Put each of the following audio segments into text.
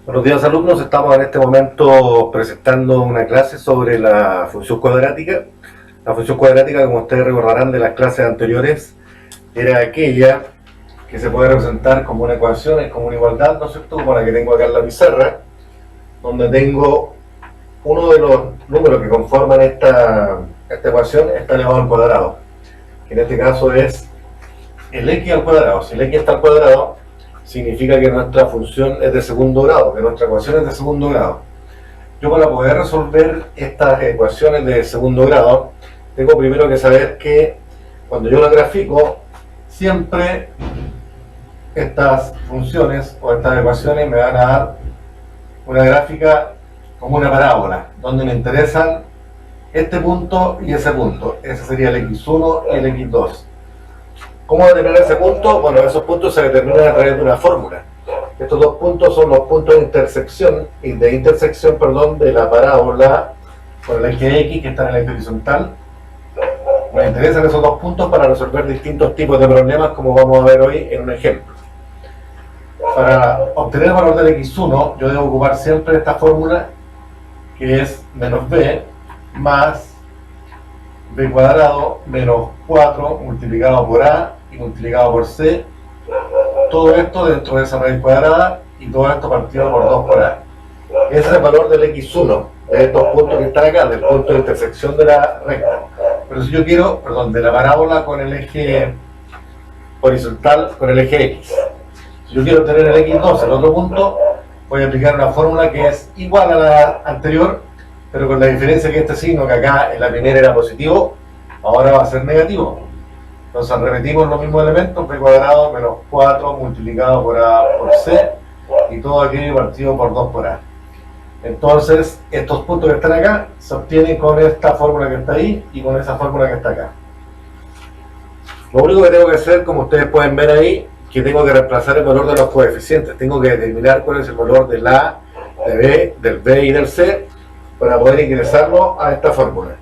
Buenos días, alumnos. Estamos en este momento presentando una clase sobre la función cuadrática. La función cuadrática, como ustedes recordarán de las clases anteriores, era aquella que se puede representar como una ecuación, es como una igualdad, ¿no es cierto? Como la que tengo acá en la pizarra, donde tengo uno de los números que conforman esta ecuación está elevado al cuadrado, que en este caso es el x al cuadrado. Si el x está al cuadrado, significa que nuestra función es de segundo grado, que nuestra ecuación es de segundo grado. Yo, para poder resolver estas ecuaciones de segundo grado, tengo primero que saber que cuando yo las grafico, siempre estas funciones o estas ecuaciones me van a dar una gráfica como una parábola, donde me interesan este punto y ese punto. Ese sería el x1 y el x2. ¿Cómo determinar ese punto? Bueno, esos puntos se determinan a través de una fórmula. Estos dos puntos son los puntos de intersección, de la parábola con el eje X que está en el eje horizontal. Me interesan esos dos puntos para resolver distintos tipos de problemas, como vamos a ver hoy en un ejemplo. Para obtener el valor del x1, yo debo ocupar siempre esta fórmula, que es menos b más b cuadrado menos 4 multiplicado por a y multiplicado por c, todo esto dentro de esa raíz cuadrada, y todo esto partido por 2 por a. Ese es el valor del x1, de estos puntos que están acá, del punto de intersección de la recta. Pero si yo quiero, de la parábola con el eje horizontal, con el eje x. Si yo quiero obtener el x2, el otro punto, voy a aplicar una fórmula que es igual a la anterior, pero con la diferencia que este signo, que acá en la primera era positivo, ahora va a ser negativo. Entonces repetimos los mismos elementos, b cuadrado menos 4 multiplicado por a por c, y todo aquello partido por 2 por a. Entonces estos puntos que están acá se obtienen con esta fórmula que está ahí y con esa fórmula que está acá. Lo único que tengo que hacer, como ustedes pueden ver ahí, que tengo que reemplazar el valor de los coeficientes. Tengo que determinar cuál es el valor del a, del b y del c, para poder ingresarlo a esta fórmula.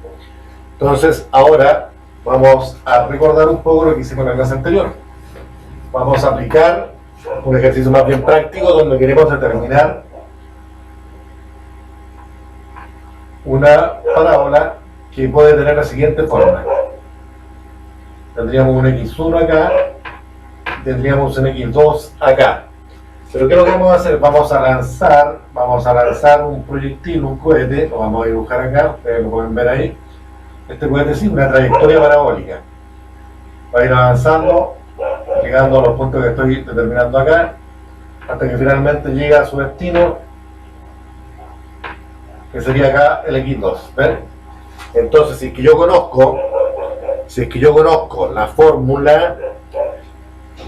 Entonces ahora vamos a recordar un poco lo que hicimos en la clase anterior. Vamos a aplicar un ejercicio más bien práctico, donde queremos determinar una parábola que puede tener la siguiente forma. Tendríamos un x1 acá, tendríamos un x2 acá. Pero ¿qué es lo que vamos a hacer? Vamos a lanzar un proyectil, un cohete, lo vamos a dibujar acá, ustedes lo pueden ver ahí. Este cohete sí, una trayectoria parabólica. Va a ir avanzando, llegando a los puntos que estoy determinando acá, hasta que finalmente llega a su destino, que sería acá el x2. ¿Ven? Entonces, si es que yo conozco la fórmula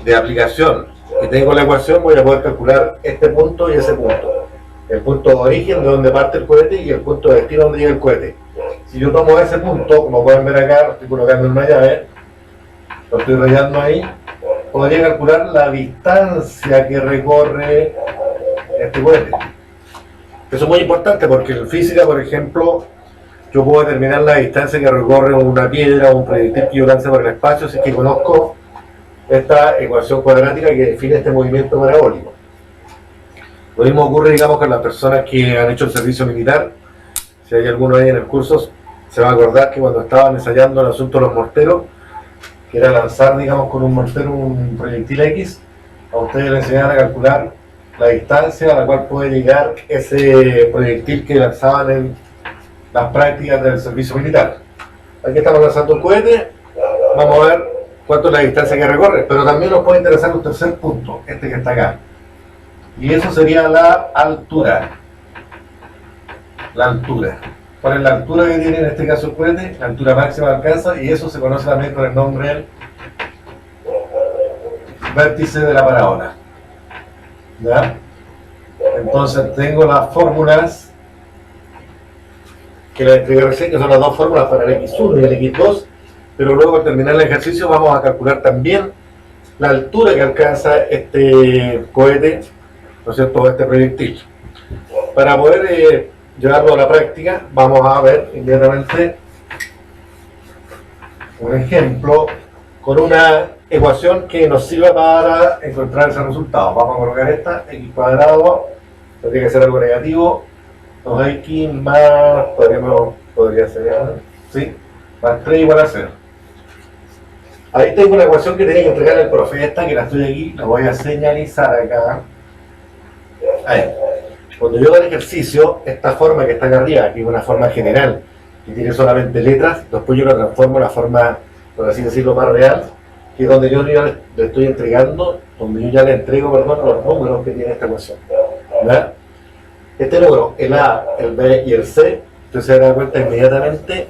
de aplicación y tengo la ecuación, voy a poder calcular este punto y ese punto. El punto de origen, de donde parte el cohete, y el punto de destino, donde llega el cohete. Si yo tomo ese punto, como pueden ver acá, lo estoy colocando en una llave, lo estoy rayando ahí, podría calcular la distancia que recorre este cohete. Eso es muy importante porque en física, por ejemplo, yo puedo determinar la distancia que recorre una piedra o un proyectil que yo lance por el espacio, si es que conozco esta ecuación cuadrática que define este movimiento parabólico. Lo mismo ocurre, digamos, con las personas que han hecho el servicio militar. Si hay alguno ahí en el curso, se va a acordar que cuando estaban ensayando el asunto de los morteros, que era lanzar, digamos, con un mortero un proyectil X, a ustedes les enseñaban a calcular la distancia a la cual puede llegar ese proyectil que lanzaban en las prácticas del servicio militar. Aquí estamos lanzando un cohete, vamos a ver cuánto es la distancia que recorre, pero también nos puede interesar un tercer punto, este que está acá. Y eso sería la altura. La altura. ¿Cuál es la altura que tiene en este caso el cohete? La altura máxima que alcanza, y eso se conoce también con el nombre del vértice de la parábola. ¿Ya? Entonces tengo las fórmulas que les expliqué recién, que son las dos fórmulas para el x1 y el x2, pero luego al terminar el ejercicio vamos a calcular también la altura que alcanza este cohete, ¿no es cierto?, este proyectil. Para poder llevarlo a la práctica, vamos a ver inmediatamente un ejemplo con una ecuación que nos sirva para encontrar ese resultado. Vamos a colocar esta, x cuadrado tendría que ser algo negativo. 2x más, podría ser, ¿sí? Más 3 igual a 0. Ahí tengo una ecuación que tenía que entregar el profe, esta que la estoy aquí, la voy a señalizar acá. Ahí. Cuando yo hago el ejercicio, esta forma que está acá arriba, que es una forma general, que tiene solamente letras, después yo la transformo en la forma, por así decirlo, más real, que es donde yo ya le estoy entregando, donde yo ya le entrego, perdón, los números que tiene esta ecuación. ¿Verdad? Este número, el A, el B y el C, usted se da cuenta inmediatamente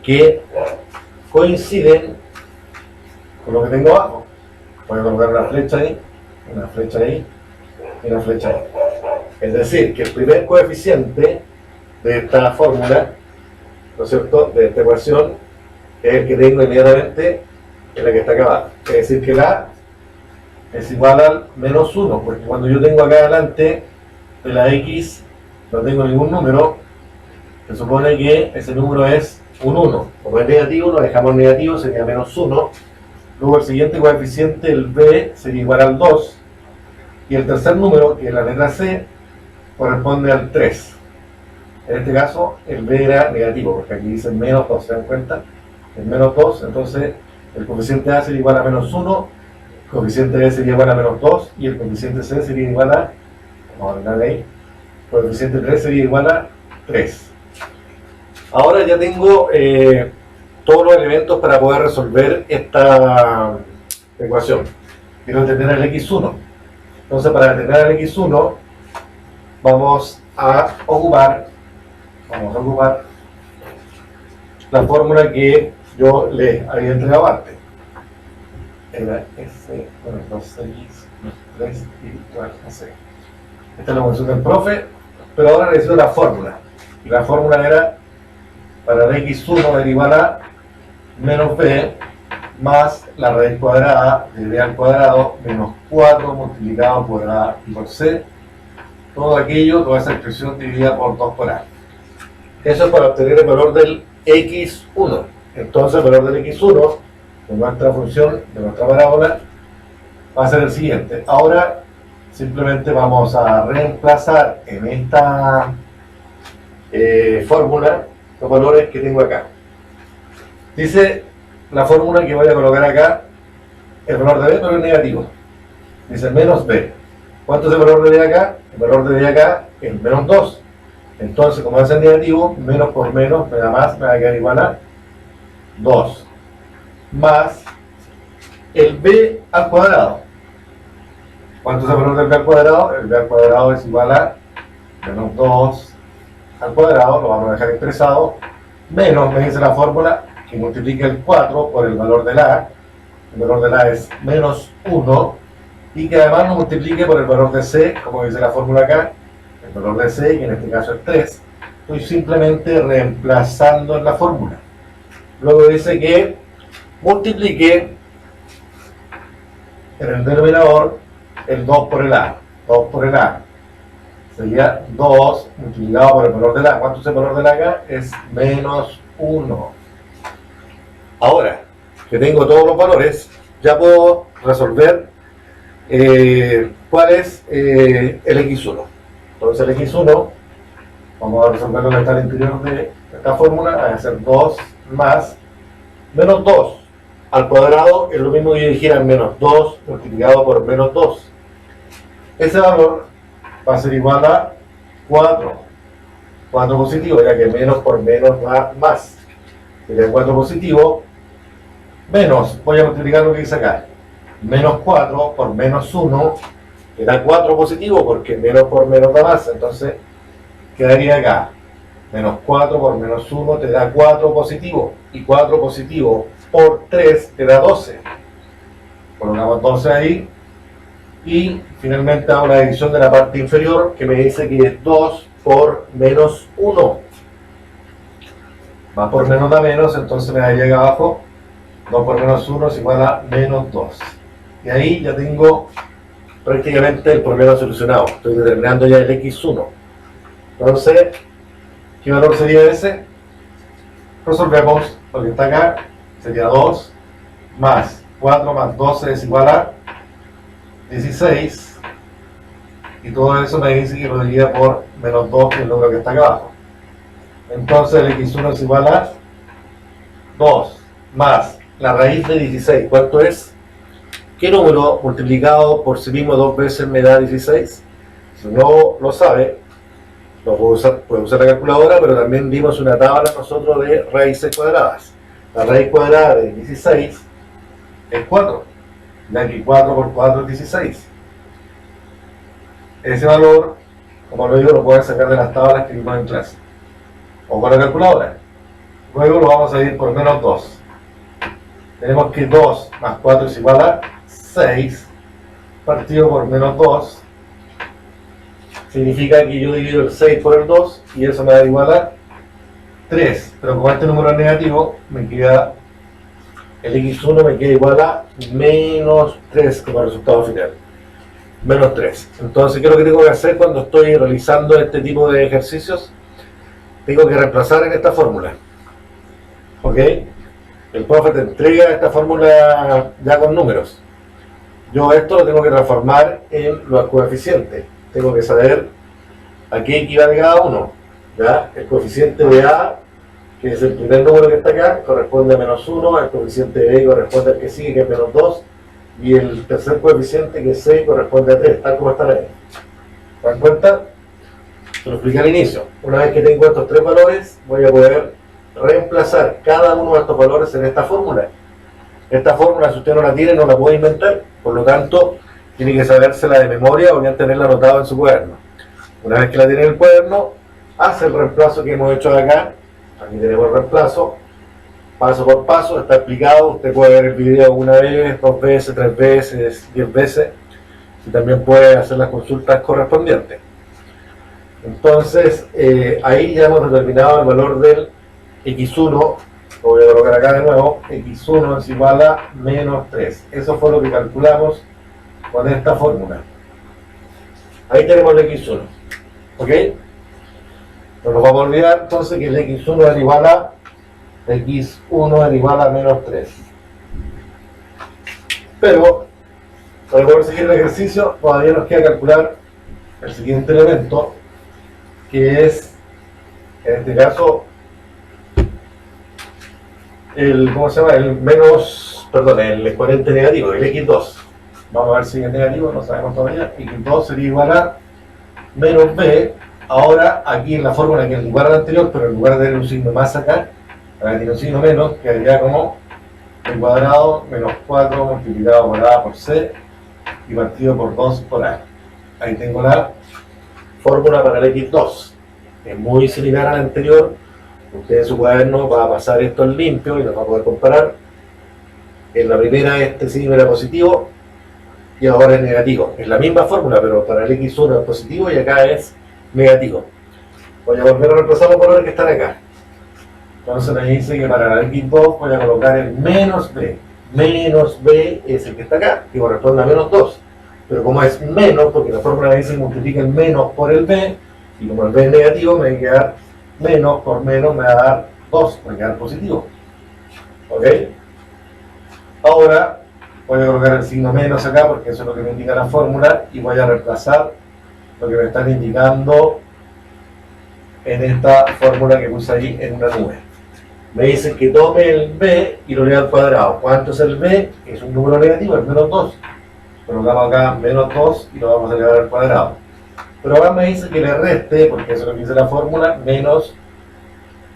que coinciden con lo que tengo abajo. Voy a colocar una flecha ahí, una flecha ahí y una flecha ahí. Es decir, que el primer coeficiente de esta fórmula, ¿no es cierto?, de esta ecuación, es el que tengo inmediatamente en la que está acá abajo. Es decir, que la es igual al menos 1, porque cuando yo tengo acá adelante de la x, no tengo ningún número, se supone que ese número es un 1. Como es negativo, lo dejamos negativo, sería menos 1. Luego el siguiente coeficiente, el b, sería igual al 2. Y el tercer número, que es la letra c, corresponde al 3. En este caso, el b era negativo, porque aquí dice menos 2, ¿se dan cuenta? El menos 2, entonces el coeficiente a sería igual a menos 1, el coeficiente b sería igual a menos 2, y el coeficiente c sería igual a, vamos a ver ahí, el coeficiente 3 sería igual a 3. Ahora ya tengo todos los elementos para poder resolver esta ecuación. Quiero determinar el x1. Entonces, para determinar el x1, vamos a ocupar la fórmula que yo le había entregado antes. Era S, bueno, 2x más 3 igual a C. Esta es la función del profe, pero ahora necesito la fórmula. Y la fórmula era, para el x1 era igual a menos b más la raíz cuadrada de b al cuadrado menos 4 multiplicado por a y por c. Todo aquello, toda esa expresión dividida por 2 por a. Eso es para obtener el valor del x1. Entonces el valor del x1 de nuestra función, de nuestra parábola, va a ser el siguiente. Ahora simplemente vamos a reemplazar en esta fórmula los valores que tengo acá. Dice la fórmula que voy a colocar acá, el valor de b, pero es negativo. Dice menos b. ¿Cuánto es el valor de b acá? El valor de b acá es menos 2. Entonces, como es el negativo, menos por menos me da más, me va a quedar igual a 2. Más el b al cuadrado. ¿Cuánto es el valor del b al cuadrado? El b al cuadrado es igual a menos 2 al cuadrado, lo vamos a dejar expresado, menos, me dice la fórmula, que multiplica el 4 por el valor del a. El valor del a es menos 1, y que además lo multiplique por el valor de c, como dice la fórmula acá, el valor de c, que en este caso es 3. Estoy simplemente reemplazando en la fórmula. Luego dice que multiplique en el denominador el 2 por el a. 2 por el a sería 2 multiplicado por el valor del a. ¿Cuánto es el valor del a acá? Es menos 1. Ahora que tengo todos los valores, ya puedo resolver cuál es el x1. Entonces el x1, vamos a resolverlo que está al interior de esta fórmula, va a ser 2 más menos 2 al cuadrado, es lo mismo que yo dijera menos 2 multiplicado por menos 2. Ese valor va a ser igual a 4. 4 positivo, ya que menos por menos da más. Sería 4 positivo, menos, voy a multiplicar lo que dice acá, menos 4 por menos 1, que da 4 positivo, porque menos por menos da más, entonces quedaría acá, menos 4 por menos 1 te da 4 positivo, y 4 positivo por 3 te da 12. Colocamos 12 ahí, y finalmente hago la división de la parte inferior, que me dice que es 2 por menos 1. Más por menos da menos, entonces me daría acá abajo, 2 por menos 1 es igual a menos 2. Y ahí ya tengo prácticamente el problema solucionado. Estoy determinando ya el x1. Entonces, ¿qué valor sería ese? Resolvemos lo que está acá. Sería 2 más 4 más 12 es igual a 16. y todo eso me dice que lo divida por menos 2, que es lo que está acá abajo. Entonces el x1 es igual a 2 más la raíz de 16. ¿Cuánto es? ¿Qué número multiplicado por sí mismo 2 veces me da 16? Si no lo sabe, lo puede usar la calculadora, pero también dimos una tabla nosotros de raíces cuadradas. La raíz cuadrada de 16 es 4, ya que 4 por 4 es 16. Ese valor, como lo digo, lo pueden sacar de las tablas que vimos en clase, o con la calculadora. Luego lo vamos a dividir por menos 2. Tenemos que 2 más 4 es igual a 6, partido por menos 2. Significa que yo divido el 6 por el 2 y eso me da igual a 3. Pero como este número es negativo, me queda el x1 me queda igual a menos 3 como resultado final. Menos 3. Entonces, ¿qué es lo que tengo que hacer cuando estoy realizando este tipo de ejercicios? Tengo que reemplazar en esta fórmula. ¿Ok? El profe te entrega esta fórmula ya con números. Yo esto lo tengo que transformar en los coeficientes. Tengo que saber a qué equivale cada uno. ¿Ya? El coeficiente de A, que es el primer número que está acá, corresponde a menos 1. El coeficiente de B corresponde al que sigue, que es menos 2. Y el tercer coeficiente, que es C, corresponde a 3, tal como están ahí. ¿Se dan cuenta? Te lo expliqué al inicio. Una vez que tengo estos tres valores, voy a poder reemplazar cada uno de estos valores en esta fórmula. Esta fórmula, si usted no la tiene, no la puede inventar. Por lo tanto, tiene que sabérsela de memoria o bien tenerla anotada en su cuaderno. Una vez que la tiene en el cuaderno, hace el reemplazo que hemos hecho de acá. Aquí tenemos el reemplazo. Paso por paso, está explicado. Usted puede ver el video una vez, 2 veces, 3 veces, 10 veces. Y también puede hacer las consultas correspondientes. Entonces, ahí ya hemos determinado el valor del x1. Lo voy a colocar acá de nuevo. x1 es igual a menos 3. Eso fue lo que calculamos con esta fórmula. Ahí tenemos el x1. ¿Ok? No nos vamos a olvidar entonces que el x1 es igual a menos 3. Pero, para poder seguir el ejercicio, todavía nos queda calcular el siguiente elemento, que es, en este caso, el exponente negativo, el x2. Vamos a ver si es negativo, no sabemos todavía. X2 sería igual a menos b. Ahora, aquí en la fórmula que es igual a la anterior, pero en lugar de tener un signo más acá, ahora tiene un signo menos, quedaría como b cuadrado menos 4 multiplicado por a por c y partido por 2 por a. Ahí tengo la fórmula para el x2. Es muy similar a la anterior. Usted en su cuaderno va a pasar esto en limpio y nos va a poder comparar. En la primera este signo era positivo y ahora es negativo. Es la misma fórmula, pero para el x1 es positivo y acá es negativo. Voy a volver a reemplazar los valores que están acá. Entonces me dice que para el x2 voy a colocar el menos b. Menos b es el que está acá, que corresponde a menos 2. Pero como es menos, porque la fórmula dice que multiplica el menos por el b, y como el b es negativo, me va a quedar menos por menos, me va a dar 2, me va a quedar positivo. ¿Ok? Ahora voy a colocar el signo menos acá, porque eso es lo que me indica la fórmula, y voy a reemplazar lo que me están indicando en esta fórmula que puse ahí en una nube. Me dicen que tome el b y lo lea al cuadrado. ¿Cuánto es el b? Es un número negativo, es menos 2. Colocamos acá menos 2 y lo vamos a elevar al cuadrado. Pero ahora me dice que le reste, porque eso es lo que dice la fórmula, menos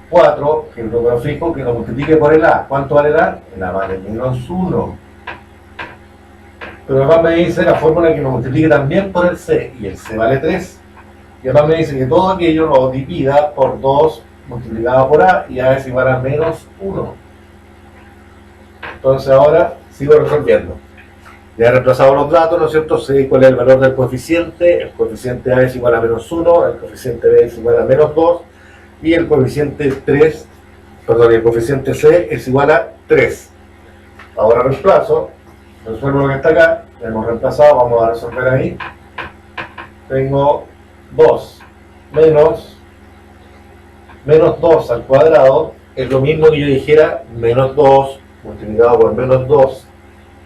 4, que es el número fijo, que lo multiplique por el a. ¿Cuánto vale el a? El a vale menos 1. Pero además me dice la fórmula que lo multiplique también por el c, y el c vale 3. Y además me dice que todo aquello lo divida por 2 multiplicado por a, y a es igual a menos 1. Entonces ahora sigo resolviendo. Ya he reemplazado los datos, ¿no es cierto? Sé cuál es el valor del coeficiente. El coeficiente a es igual a menos 1, el coeficiente b es igual a menos 2, y el coeficiente el coeficiente c es igual a 3. Ahora reemplazo, resuelvo lo que está acá, lo hemos reemplazado, vamos a resolver ahí. Tengo 2 menos 2 al cuadrado, es lo mismo que yo dijera menos 2 multiplicado por menos 2,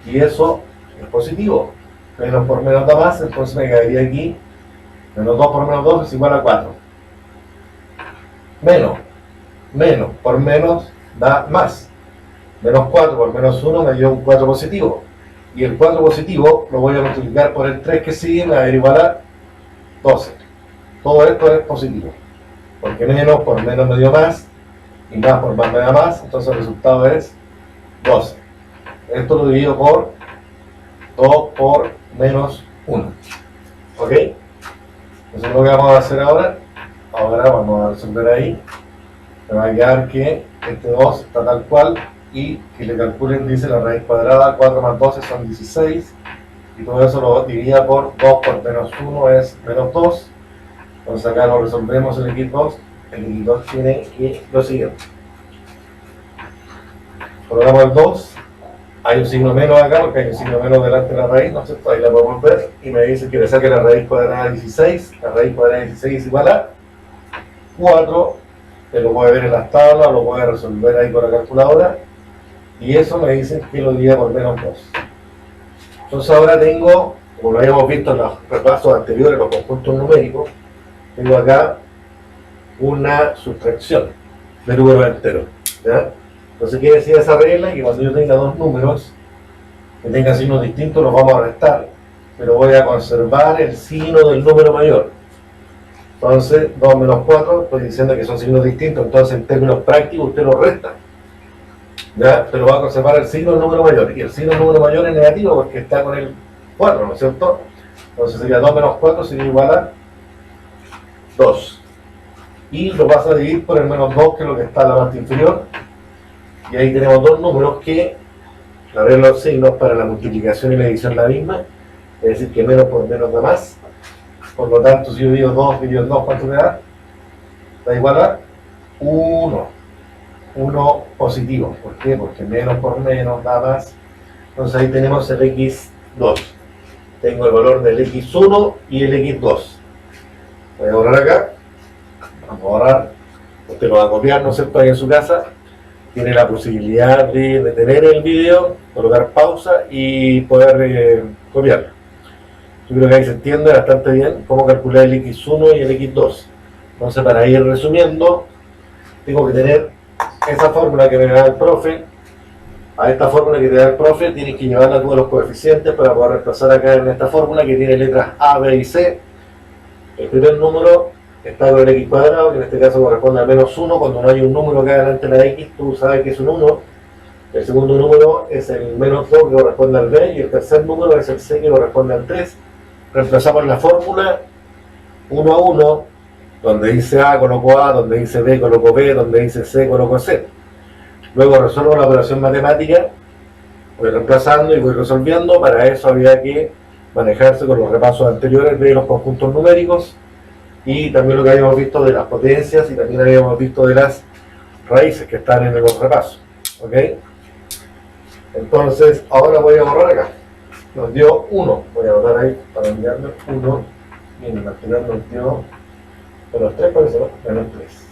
y eso es positivo. Menos por menos da más, entonces me quedaría aquí Menos 2 por menos 2 es igual a 4. Menos por menos da más. Menos 4 por menos 1 me dio un 4 positivo. Y el 4 positivo lo voy a multiplicar por el 3 que sigue, me va a dar igual a 12. Todo esto es positivo. Porque menos por menos me dio más. Y más por más me da más. Entonces el resultado es 12. Esto lo divido por 2 por menos 1. ¿Ok? Entonces lo que vamos a hacer ahora vamos a resolver ahí. Me va a quedar que este 2 está tal cual y que le calculen, dice la raíz cuadrada, 4 más 12 son 16 y todo eso lo divida por 2 por menos 1 es menos 2. Entonces acá lo resolvemos el x2. El x2 tiene que lo siguiente. Colocamos el 2. Hay un signo menos acá porque hay un signo menos delante de la raíz, ¿no es cierto? Ahí la podemos ver y me dice que le saque la raíz cuadrada de 16. La raíz cuadrada de 16 es igual a 4. Que lo puede ver en las tablas, lo puede resolver ahí con la calculadora. Y eso me dicen que lo divida por menos 2. Entonces ahora tengo, como lo habíamos visto en los repasos anteriores, los conjuntos numéricos, tengo acá una sustracción de números enteros. ¿Ya? Entonces quiere decir esa regla que cuando yo tenga dos números que tengan signos distintos los vamos a restar, pero voy a conservar el signo del número mayor. Entonces 2 menos 4, estoy diciendo que son signos distintos, entonces en términos prácticos usted los resta, ¿ya? Pero va a conservar el signo del número mayor, y el signo del número mayor es negativo porque está con el 4, ¿no es cierto? Entonces sería 2 menos 4 sería igual a 2. Y lo vas a dividir por el menos 2, que es lo que está en la parte inferior. Y ahí tenemos dos números que, la regla de los signos para la multiplicación y la división es la misma. Es decir, que menos por menos da más. Por lo tanto, si yo divido 2 dividido 2, ¿cuánto me da? Da igual a 1. 1 positivo. ¿Por qué? Porque menos por menos da más. Entonces ahí tenemos el x2. Tengo el valor del x1 y el x2. Voy a borrar acá. Vamos a borrar. Usted lo va a copiar, ¿no es cierto?, ahí en su casa. Tiene la posibilidad de detener el video, colocar pausa y poder copiarlo. Yo creo que ahí se entiende bastante bien cómo calcular el x1 y el x2. Entonces, para ir resumiendo, tengo que tener esa fórmula que me da el profe. A esta fórmula que te da el profe tienes que llevarla a todos los coeficientes para poder reemplazar acá en esta fórmula que tiene letras A, B y C. El primer número está con el x cuadrado, que en este caso corresponde al menos 1. Cuando no hay un número acá delante de la x, tú sabes que es un 1. El segundo número es el menos 2, que corresponde al b, y el tercer número es el c, que corresponde al 3. Reemplazamos la fórmula 1 a 1, donde dice A coloco A, donde dice B coloco B, donde dice C coloco C. Luego resuelvo la operación matemática, voy reemplazando y voy resolviendo. Para eso había que manejarse con los repasos anteriores de los conjuntos numéricos y también lo que habíamos visto de las potencias y también habíamos visto de las raíces que están en los repasos. ¿Ok? Entonces, ahora voy a borrar acá. Nos dio 1. Voy a anotar ahí para enviarme 1. Bien, al final nos dio menos 3, parece, ¿no? Menos 3.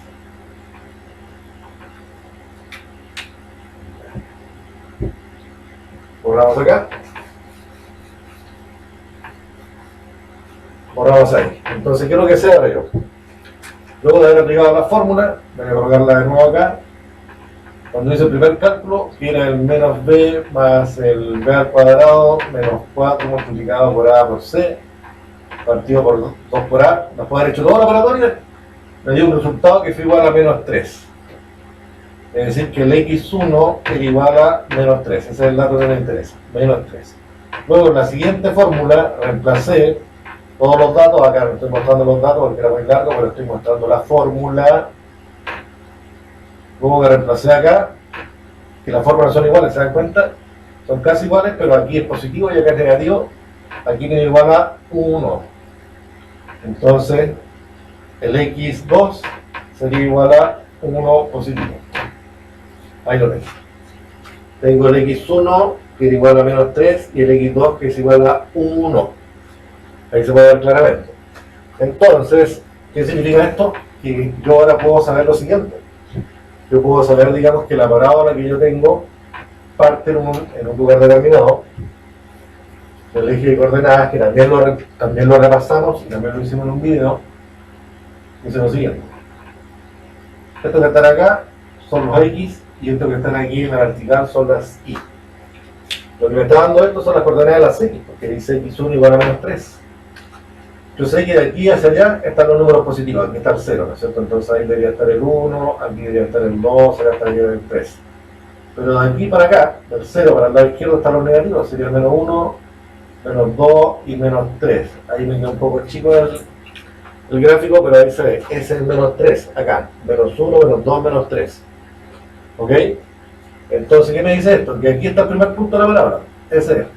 Borramos acá. Borramos ahí. Entonces, ¿qué es lo que se hace yo? Luego de haber aplicado la fórmula, voy a colocarla de nuevo acá. Cuando hice el primer cálculo, tiene el menos b más el b al cuadrado menos 4 multiplicado por a por c, partido por 2 por a. Después de haber hecho toda la operatoria, me dio un resultado que fue igual a menos 3. Es decir, que el x1 es igual a menos 3. Ese es el dato que me interesa, menos 3. Luego, en la siguiente fórmula, reemplacé todos los datos. Acá no estoy mostrando los datos porque era muy largo, pero estoy mostrando la fórmula. Luego que reemplacé acá, que las fórmulas son iguales, ¿se dan cuenta? Son casi iguales, pero aquí es positivo y acá es negativo. Aquí tiene igual a 1. Entonces, el x2 sería igual a 1 positivo. Ahí lo tengo. Tengo el x1 que es igual a menos 3 y el x2 que es igual a 1. Ahí se puede ver claramente. Entonces, ¿qué significa esto? Que yo ahora puedo saber lo siguiente. Yo puedo saber, digamos, que la parábola que yo tengo parte en un lugar determinado del eje de coordenadas, que también lo repasamos y también lo hicimos en un video. Dice lo siguiente: estos que están acá son los X y estos que están aquí en la vertical son las Y. Lo que me está dando esto son las coordenadas de las X, porque dice X1 igual a menos 3. Yo sé que de aquí hacia allá están los números positivos, aquí está el 0, ¿no es cierto? Entonces ahí debería estar el 1, aquí debería estar el 2, acá estaría el 3. Pero de aquí para acá, del 0 para el lado izquierdo están los negativos, sería el menos 1, menos 2 y menos 3. Ahí me queda un poco chico el gráfico, pero ahí se ve, ese es el menos 3, acá, menos 1, menos 2, menos 3. ¿Ok? Entonces, ¿qué me dice esto? Que aquí está el primer punto de la parábola, ese es.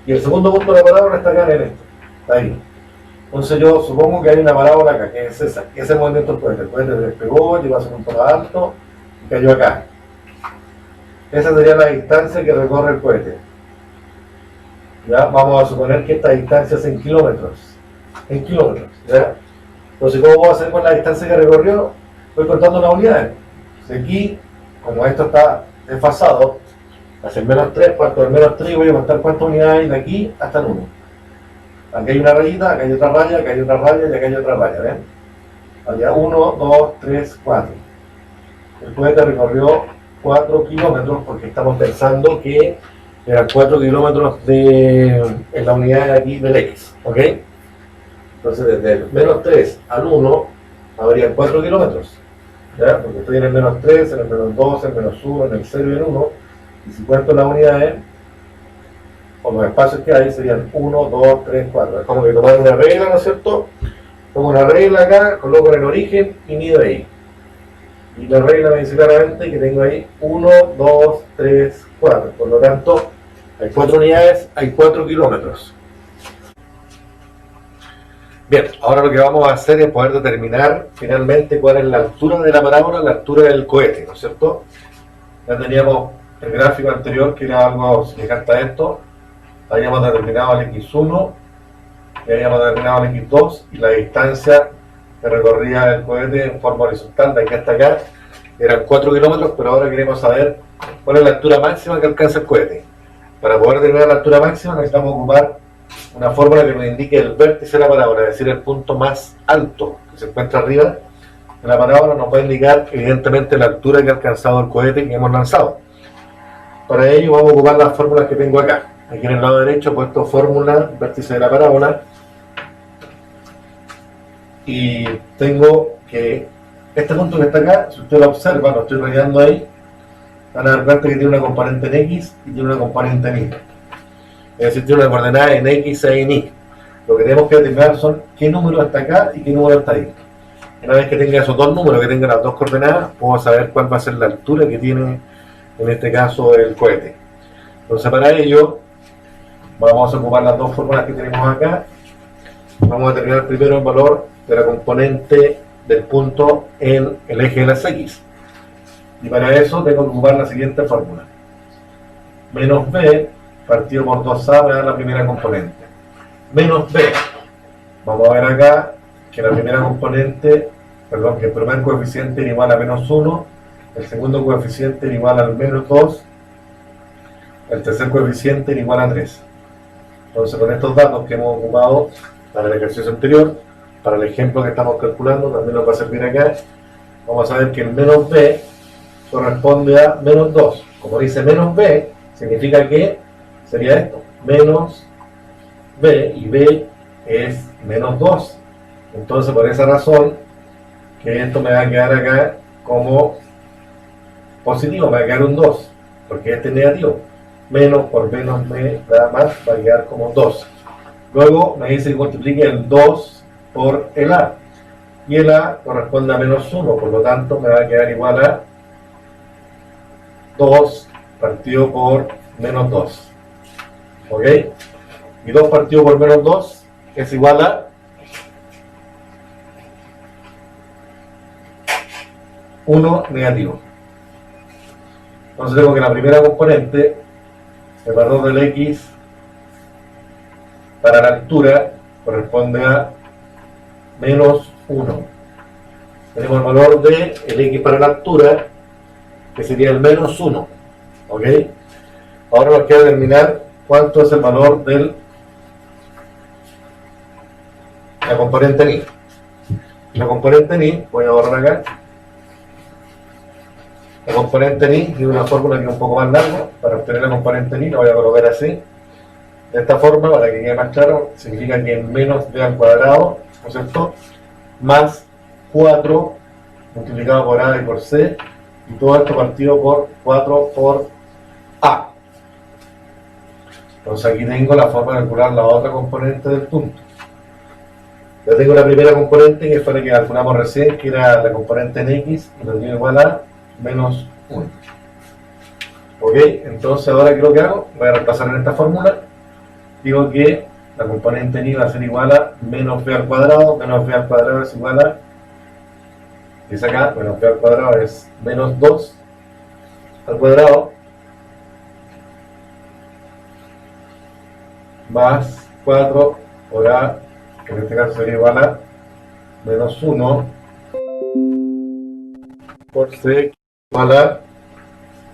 Y el segundo punto de la parábola está acá en esto, está ahí. Entonces yo supongo que hay una parábola acá, que es esa, que es el movimiento del cohete. El cohete se despegó, llegó a su punto más alto y cayó acá. Esa sería la distancia que recorre el cohete. Ya, vamos a suponer que esta distancia es en kilómetros. En kilómetros, ¿ya? Entonces, ¿cómo puedo hacer con la distancia que recorrió? Voy contando las unidades. Entonces aquí, como esto está desfasado, hacia el menos 3, parto del menos 3 y voy a contar cuántas unidades hay de aquí hasta el 1. Aquí hay una rayita, acá hay otra raya, acá hay otra raya y acá hay otra raya, ¿ven? Había 1, 2, 3, 4. El cohete recorrió 4 kilómetros porque estamos pensando que eran 4 kilómetros en la unidad de aquí del X, ¿ok? Entonces desde el menos 3 al 1 habría 4 kilómetros, ¿ya? Porque estoy en el menos 3, en el menos 2, en el menos 1, en el 0 y el 1. Y si cuento las unidades, o los espacios que hay, serían 1, 2, 3, 4. Es como que tomar una regla, ¿no es cierto? Tomo una regla acá, coloco en el origen y mido ahí. Y la regla me dice claramente que tengo ahí 1, 2, 3, 4. Por lo tanto, hay 4 unidades, hay 4 kilómetros. Bien, ahora lo que vamos a hacer es poder determinar finalmente cuál es la altura de la parábola, la altura del cohete, ¿no es cierto? Ya teníamos el gráfico anterior que era algo semejante a esto. Habíamos determinado el X1 y habíamos determinado el X2 y la distancia que recorría el cohete en forma horizontal de aquí hasta acá eran 4 kilómetros, pero ahora queremos saber cuál es la altura máxima que alcanza el cohete. Para poder determinar la altura máxima necesitamos ocupar una fórmula que nos indique el vértice de la parábola, es decir, el punto más alto que se encuentra arriba de la parábola. Nos va a indicar evidentemente la altura que ha alcanzado el cohete que hemos lanzado. Para ello vamos a ocupar las fórmulas que tengo acá. Aquí en el lado derecho he puesto fórmula, vértice de la parábola, y tengo que este punto que está acá, si usted lo observa, lo estoy rayando ahí, van a dar cuenta que tiene una componente en X y tiene una componente en Y. Es decir, tiene una coordenada en X e en Y. Lo que tenemos que determinar son qué número está acá y qué número está ahí. Una vez que tenga esos dos números, que tenga las dos coordenadas, puedo saber cuál va a ser la altura que tiene, en este caso, el cohete. Entonces, para ello, vamos a ocupar las dos fórmulas que tenemos acá. Vamos a determinar primero el valor de la componente del punto en el eje de las X. Y para eso tengo que ocupar la siguiente fórmula. Menos B partido por 2A me da la primera componente. Menos B. Vamos a ver acá que la primera componente, que el primer coeficiente era igual a menos 1, el segundo coeficiente era igual al menos 2, el tercer coeficiente era igual a 3. Entonces, con estos datos que hemos ocupado para el ejercicio anterior, para el ejemplo que estamos calculando, también nos va a servir acá. Vamos a ver que el menos B corresponde a menos 2. Como dice menos B, significa que sería esto, menos B, y B es menos 2. Entonces, por esa razón, que esto me va a quedar acá como positivo, me va a quedar un 2, porque este es negativo. Menos por menos me da más, va a quedar como 2. Luego me dice que multiplique el 2 por el A. Y el A corresponde a menos 1, por lo tanto me va a quedar igual a 2 partido por menos 2. ¿Ok? Y 2 partido por menos 2 es igual a 1 negativo. Entonces tengo que la primera componente, el valor del X para la altura, corresponde a menos 1. Tenemos el valor de el X para la altura, que sería el menos 1. ¿Ok? Ahora nos queda determinar cuánto es el valor del la componente ni. La componente ni, voy a borrar acá. La componente ni tiene una fórmula que es un poco más larga. Para obtener la componente ni la voy a colocar así. De esta forma, para que quede más claro, significa que menos b al cuadrado, ¿no es cierto? Más 4 multiplicado por a y por c, y todo esto partido por 4 por a. Entonces aquí tengo la forma de calcular la otra componente del punto. Ya tengo la primera componente, que fue la que calculamos recién, que era la componente en x, y lo tengo igual a menos 1. Ok, entonces ahora ¿qué es lo que hago? Voy a reemplazar en esta fórmula. Digo que la componente ni va a ser igual a menos b al cuadrado. Menos b al cuadrado es igual a, dice acá, menos b al cuadrado es menos 2 al cuadrado más 4 por a, que en este caso sería igual a menos 1 por c igual a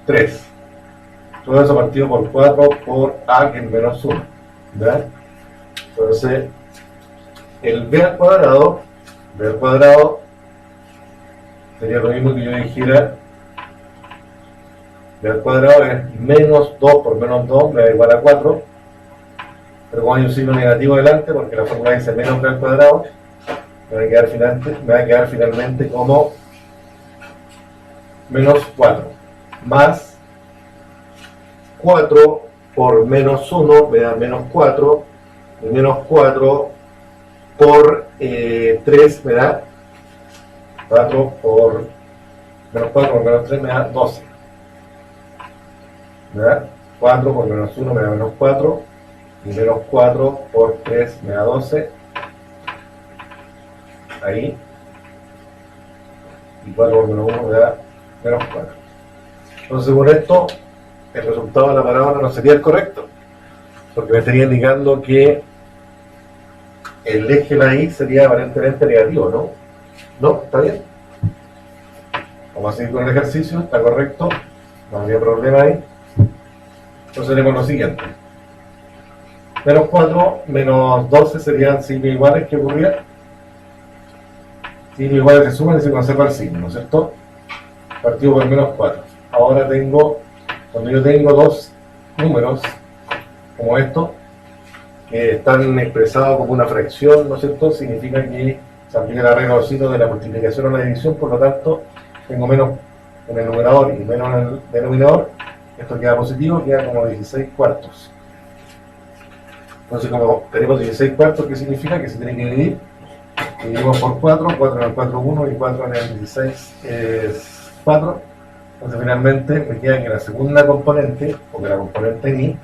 3. Todo eso partido por 4 por a, que es menos 1. ¿Verdad? Entonces, el b al cuadrado sería lo mismo que yo dijera, b al cuadrado es menos 2 por menos 2, me da igual a 4, pero como hay un signo negativo delante, porque la fórmula dice menos b al cuadrado, me va a quedar finalmente como menos 4, más 4 por menos 1 me da menos 4, y menos 4 por 3 me da 4 por menos 4 por menos 3 me da 12. ¿Verdad? 4 por menos 1 me da menos 4, y menos 4 por 3 me da 12. Ahí. Y 4 por menos 1 me da menos 4. Entonces, según esto, el resultado de la parábola no sería el correcto, porque me estaría indicando que el eje de la y sería aparentemente negativo, ¿no? ¿No? ¿Está bien? Vamos a seguir con el ejercicio, está correcto, no habría problema ahí. Entonces haremos lo siguiente. Menos 4 menos 12 serían signos iguales. ¿Qué ocurría? Signos iguales se suman y se conserva el signo, ¿no es cierto? Partido por menos 4. Ahora tengo, cuando yo tengo dos números como estos, que están expresados como una fracción, ¿no es cierto? Significa que se aplica la regla de los signos de la multiplicación o la división, por lo tanto, tengo menos en el numerador y menos en el denominador. Esto queda positivo, queda como 16 cuartos. Entonces, como tenemos 16 cuartos, ¿qué significa? Que se tiene que dividir. Dividimos por 4, 4 en el 4 1 y 4 en el 16 es 4. Entonces, finalmente me queda que la segunda componente, porque la componente ni,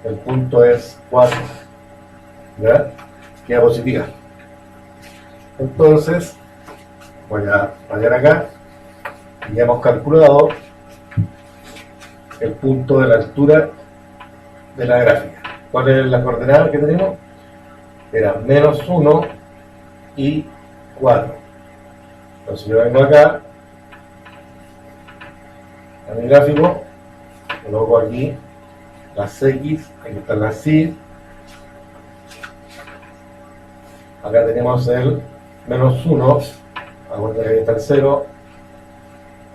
el punto es 4. ¿Ya? Queda positiva. Entonces, voy a rayar acá y ya hemos calculado el punto de la altura de la gráfica. ¿Cuál es la coordenada que tenemos? Era menos 1 y 4. Entonces yo vengo acá a mi gráfico, coloco aquí las X, aquí están las Y, acá tenemos el menos 1, acuérdense que aquí está el 0,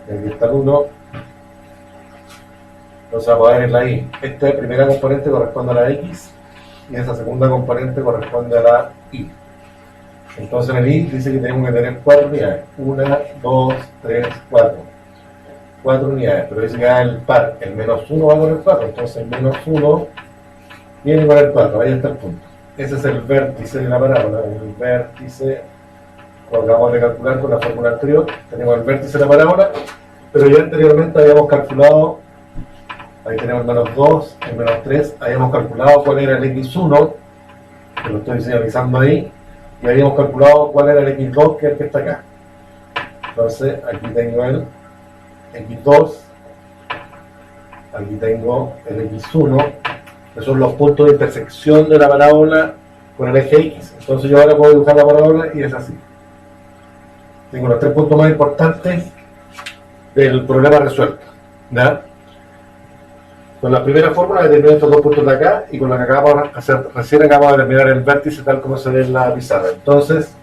y aquí está el 1. Entonces vamos a ver en la Y. Esta primera componente corresponde a la X y esa segunda componente corresponde a la Y. Entonces en el Y dice que tenemos que tener 4 unidades. 1, 2, 3, 4. 4 unidades, pero dice que el par, el menos 1 va con el 4, entonces el menos 1 viene con el 4, ahí está el punto. Ese es el vértice de la parábola. El vértice, lo acabamos de calcular con la fórmula anterior, tenemos el vértice de la parábola, pero ya anteriormente habíamos calculado, ahí tenemos el menos 2, el menos 3, habíamos calculado cuál era el x1, que lo estoy visualizando ahí, y habíamos calculado cuál era el x2, que es el que está acá. Entonces aquí tengo el x2, aquí tengo el x1, que son los puntos de intersección de la parábola con el eje x. Entonces yo ahora puedo dibujar la parábola y es así. Tengo los 3 puntos más importantes del problema resuelto, ¿ya? Con la primera fórmula determiné estos dos puntos de acá y con la que acabamos de hacer, recién acabamos de determinar el vértice tal como se ve en la pizarra. Entonces,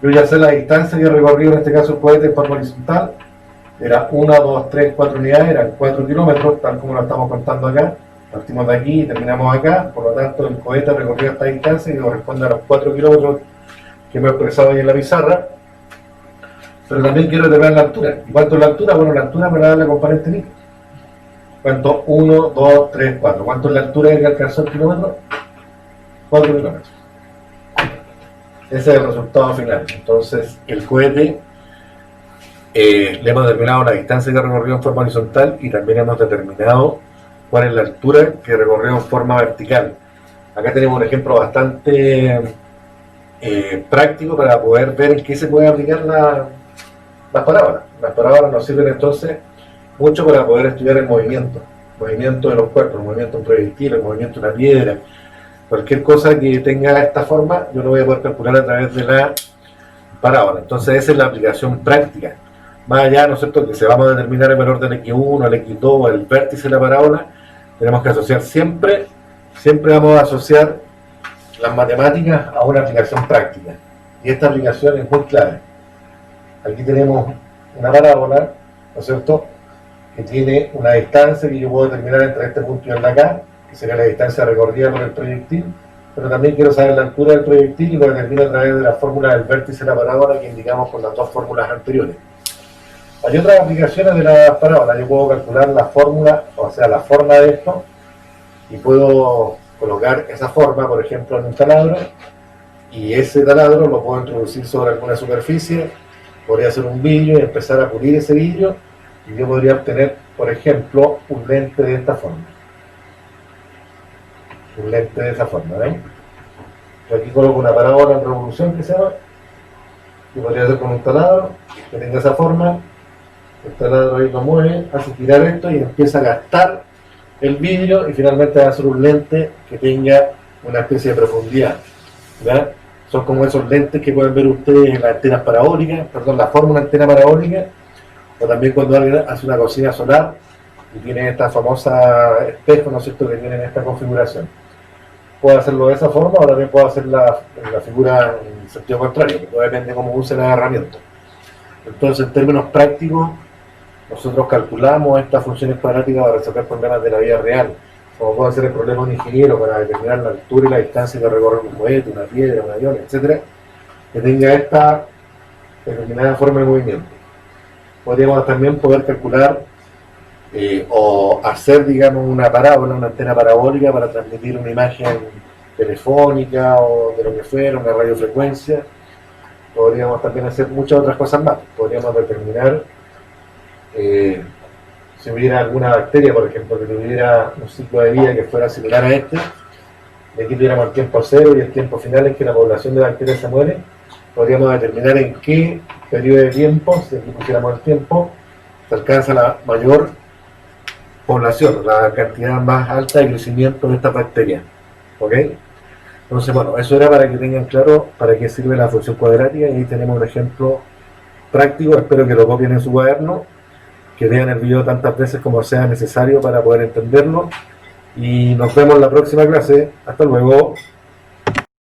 yo ya sé la distancia que he recorrido en este caso el cohete en forma horizontal. Era 1, 2, 3, 4 unidades, eran 4 kilómetros, tal como lo estamos contando acá. Partimos de aquí y terminamos acá, por lo tanto el cohete recorrió esta distancia que corresponde a los 4 kilómetros que hemos expresado ahí en la pizarra. Pero también quiero determinar la altura. ¿Y cuánto es la altura? Bueno, la altura me la da la componente micro. ¿Cuánto? 1, 2, 3, 4. ¿Cuánto es la altura que alcanzó el kilómetro? 4 kilómetros. Ese es el resultado final. Entonces, el cohete le hemos determinado la distancia que recorrió en forma horizontal y también hemos determinado cuál es la altura que recorrió en forma vertical. Acá tenemos un ejemplo bastante práctico para poder ver en qué se puede aplicar las parábolas. Las parábolas nos sirven entonces mucho para poder estudiar el movimiento de los cuerpos, el movimiento de un proyectil, el movimiento de una piedra, cualquier cosa que tenga esta forma, yo lo voy a poder calcular a través de la parábola. Entonces esa es la aplicación práctica. Más allá, ¿no es cierto?, que se vamos a determinar el valor del X1, el X2, el vértice de la parábola, tenemos que asociar siempre vamos a asociar las matemáticas a una aplicación práctica. Y esta aplicación es muy clave. Aquí tenemos una parábola, ¿no es cierto?, que tiene una distancia que yo puedo determinar entre este punto y el de acá, que sería la distancia recorrida por el proyectil, pero también quiero saber la altura del proyectil y lo determino a través de la fórmula del vértice de la parábola que indicamos con las dos fórmulas anteriores. Hay otras aplicaciones de la parábola. Yo puedo calcular la fórmula, o sea, la forma de esto, y puedo colocar esa forma, por ejemplo, en un taladro, y ese taladro lo puedo introducir sobre alguna superficie, podría hacer un vidrio y empezar a pulir ese vidrio, y yo podría obtener, por ejemplo, un lente de esta forma. Un lente de esa forma, ¿ven? Yo aquí coloco una parábola en revolución que se llama, y podría hacer con un taladro que tenga esa forma. El taladro ahí lo mueve, hace girar esto y empieza a gastar el vidrio y finalmente va a hacer un lente que tenga una especie de profundidad, ¿verdad? Son como esos lentes que pueden ver ustedes en las antenas parabólicas, perdón, la forma de una antena parabólica, o también cuando alguien hace una cocina solar y tiene esta famosa espejo, ¿no es cierto?, que tiene esta configuración. Puedo hacerlo de esa forma o también puedo hacer la figura en sentido contrario, que todo depende de cómo use la herramienta. Entonces, en términos prácticos, nosotros calculamos estas funciones cuadráticas para resolver problemas de la vida real, como puede ser el problema de un ingeniero para determinar la altura y la distancia que recorre un cohete, una piedra, un avión, etc., que tenga esta determinada forma de movimiento. Podríamos también poder calcular o hacer, digamos, una parábola, una antena parabólica para transmitir una imagen telefónica o de lo que fuera, una radiofrecuencia. Podríamos también hacer muchas otras cosas más. Podríamos determinar si hubiera alguna bacteria, por ejemplo, que tuviera un ciclo de vida que fuera similar a este, y aquí tuviéramos el tiempo cero y el tiempo final en que la población de bacterias se muere, podríamos determinar en qué periodo de tiempo, si aquí pusiéramos el tiempo, se alcanza la mayor población, la cantidad más alta de crecimiento de estas bacterias. ¿Ok? Entonces, bueno, eso era para que tengan claro para qué sirve la función cuadrática, y ahí tenemos un ejemplo práctico. Espero que lo copien en su cuaderno, que vean el video tantas veces como sea necesario para poder entenderlo, y nos vemos en la próxima clase. Hasta luego.